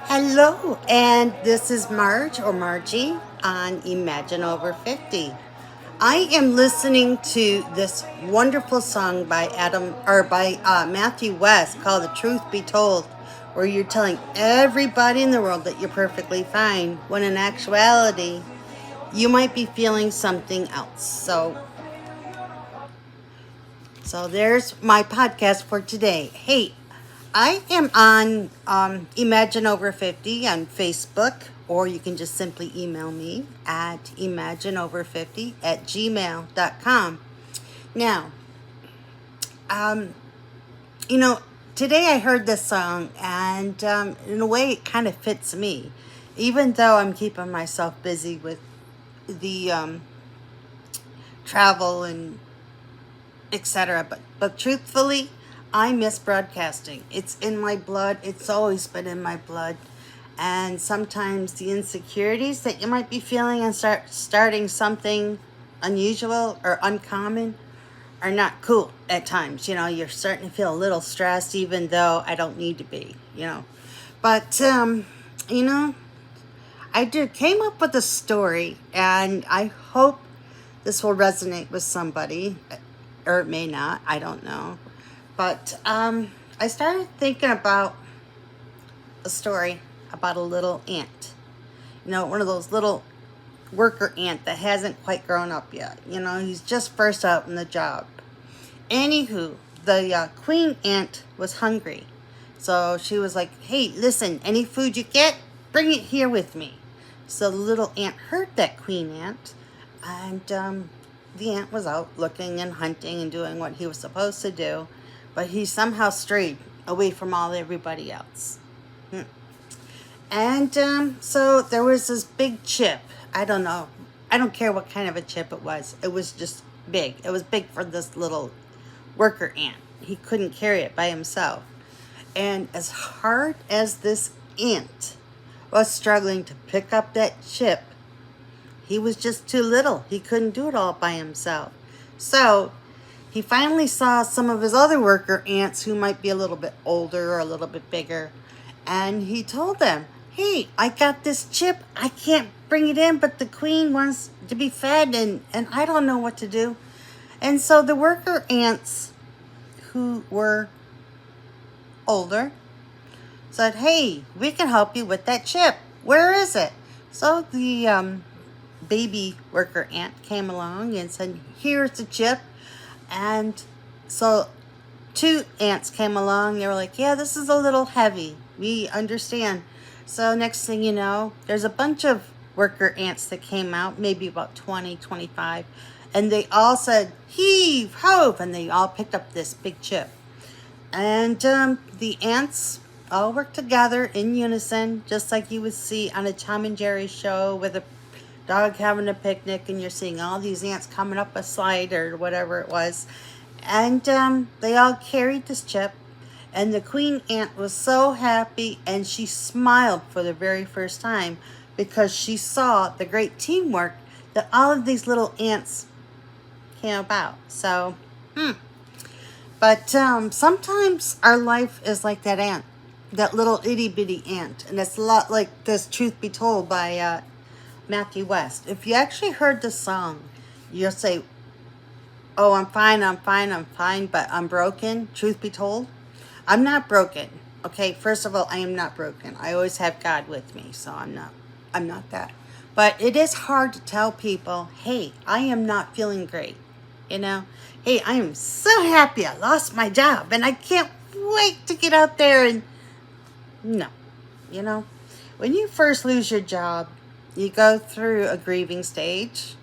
Hello, and this is Marge or Margie on Imagine Over 50. I am listening to this wonderful song by Matthew West called "The Truth Be Told," where you're telling everybody in the world that you're perfectly fine, when in actuality, you might be feeling something else. So there's my podcast for today. Hey, I am on Imagine Over 50 on Facebook, or you can just simply email me at imagineover50@gmail.com. Now, um, you know, today I heard this song, and in a way, it kind of fits me, even though I'm keeping myself busy with the travel and etc. But truthfully, I miss broadcasting. It's in my blood. It's always been in my blood. And sometimes the insecurities that you might be feeling and starting something unusual or uncommon are not cool at times. You know, you're starting to feel a little stressed, even though I don't need to be, But, you know, came up with a story, and I hope this will resonate with somebody, or it may not. I don't know. But I started thinking about a story about a little ant. One of those little worker ant that hasn't quite grown up yet. He's just first out in the job. Anywho, the queen ant was hungry. So she was like, hey, listen, any food you get, bring it here with me. So the little ant heard that queen ant, and the ant was out looking and hunting and doing what he was supposed to do, but he somehow strayed away from everybody else. And so there was this big chip. I don't know. I don't care what kind of a chip it was. It was just big. It was big for this little worker ant. He couldn't carry it by himself. And as hard as this ant was struggling to pick up that chip, he was just too little. He couldn't do it all by himself. So he finally saw some of his other worker ants who might be a little bit older or a little bit bigger. And he told them, hey, I got this chip. I can't bring it in, but the queen wants to be fed, and I don't know what to do. And so the worker ants who were older said, hey, we can help you with that chip. Where is it? So the baby worker ant came along and said, here's the chip. And so two ants came along. They were like, yeah, this is a little heavy. We understand. So next thing you know, there's a bunch of worker ants that came out, maybe about 20, 25. And they all said, heave, hove. And they all picked up this big chip. And the ants all worked together in unison, just like you would see on a Tom and Jerry show with a dog having a picnic, and you're seeing all these ants coming up a slide or whatever it was. And they all carried this chip, and the queen ant was so happy, and she smiled for the very first time because she saw the great teamwork that all of these little ants came about. So, But sometimes our life is like that ant, that little itty bitty ant, and it's a lot like this "Truth Be Told" by Matthew West. If you actually heard the song, you'll say, oh, I'm fine, but I'm broken. Truth be told, I'm not broken. Okay, first of all, I am not broken. I always have God with me, so I'm not that. But it is hard to tell people, hey, I am not feeling great. Hey, I am so happy I lost my job, and I can't wait to get out there and, no. When you first lose your job, you go through a grieving stage.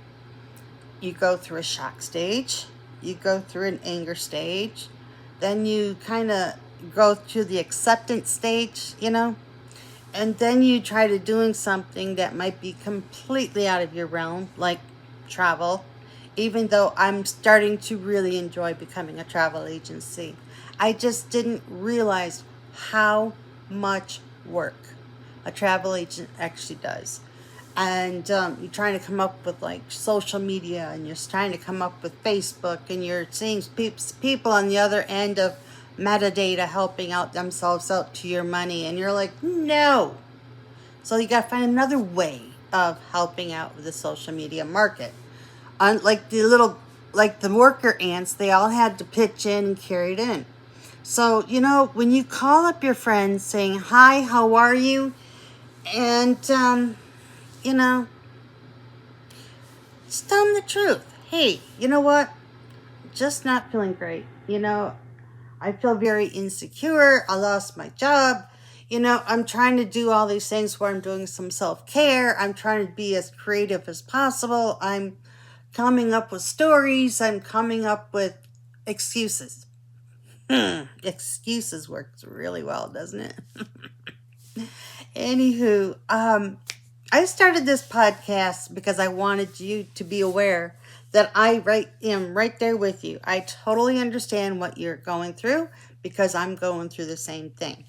You go through a shock stage. You go through an anger stage. Then you kind of go through the acceptance stage, And then you try to doing something that might be completely out of your realm, like travel. Even though I'm starting to really enjoy becoming a travel agency, I just didn't realize how much work a travel agent actually does. And you're trying to come up with like social media, and you're trying to come up with Facebook, and you're seeing people on the other end of metadata helping out themselves out to your money, and you're like, no. So you got to find another way of helping out with the social media market. Like the worker ants, they all had to pitch in and carry it in. So, when you call up your friends saying, hi, how are you? And, just tell them the truth. Hey, you know what? Just not feeling great. I feel very insecure. I lost my job. I'm trying to do all these things where I'm doing some self-care. I'm trying to be as creative as possible. I'm coming up with stories. I'm coming up with excuses. Excuses works really well, doesn't it? Anywho, I started this podcast because I wanted you to be aware that I am right there with you. I totally understand what you're going through because I'm going through the same thing.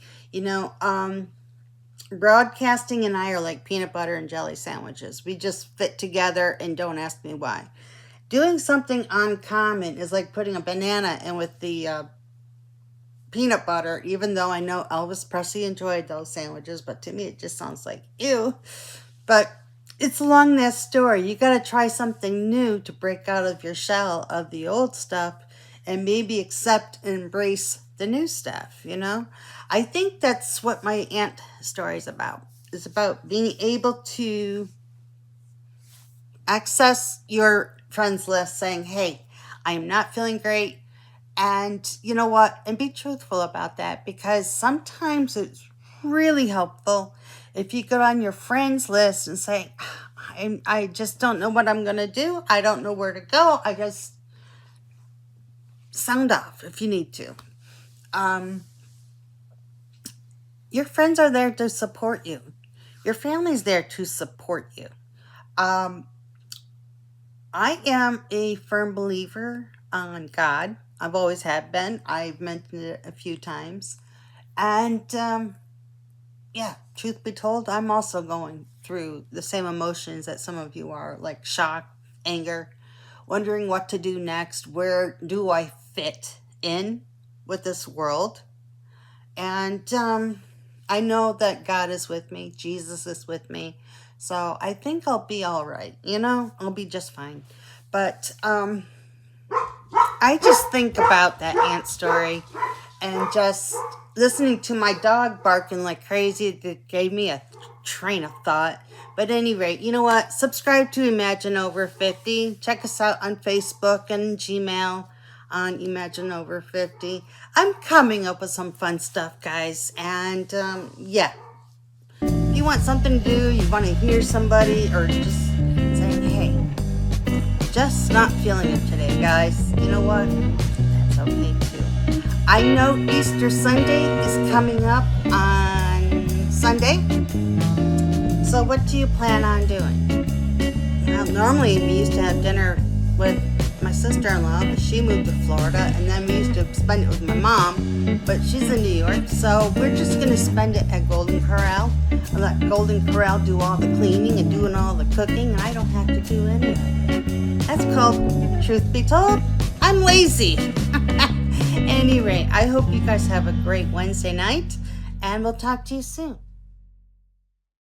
Broadcasting and I are like peanut butter and jelly sandwiches. We just fit together, and don't ask me why. Doing something uncommon is like putting a banana in with the peanut butter, even though I know Elvis Presley enjoyed those sandwiches, but to me it just sounds like ew. But it's along that story. You got to try something new to break out of your shell of the old stuff and maybe accept and embrace the new stuff, I think that's what my ant story is about. It's about being able to access your friends list saying, hey, I am not feeling great. And you know what? And be truthful about that, because sometimes it's really helpful if you go on your friends list and say, I just don't know what I'm going to do. I don't know where to go. I just sound off if you need to. Your friends are there to support you. Your family's there to support you. I am a firm believer on God. I've always have been. I've mentioned it a few times. And truth be told, I'm also going through the same emotions that some of you are, like shock, anger, wondering what to do next. Where do I fit in with this world? And I know that God is with me. Jesus is with me. So I think I'll be all right. I'll be just fine. But I just think about that ant story and just listening to my dog barking like crazy. That gave me a train of thought. But at any rate, you know what? Subscribe to Imagine Over 50. Check us out on Facebook and Gmail on Imagine Over 50. I'm coming up with some fun stuff, guys. And if you want something to do, you want to hear somebody, or just saying, hey, just not feeling it today, guys. You know what? That's okay too. I know Easter Sunday is coming up on Sunday. So what do you plan on doing? Normally we used to have dinner with my sister-in-law, but she moved to Florida, and then we used to spend it with my mom, but she's in New York, so we're just going to spend it at Golden Corral and let Golden Corral do all the cleaning and doing all the cooking, and I don't have to do any of it. That's called, truth be told, I'm lazy. Anyway, I hope you guys have a great Wednesday night, and we'll talk to you soon.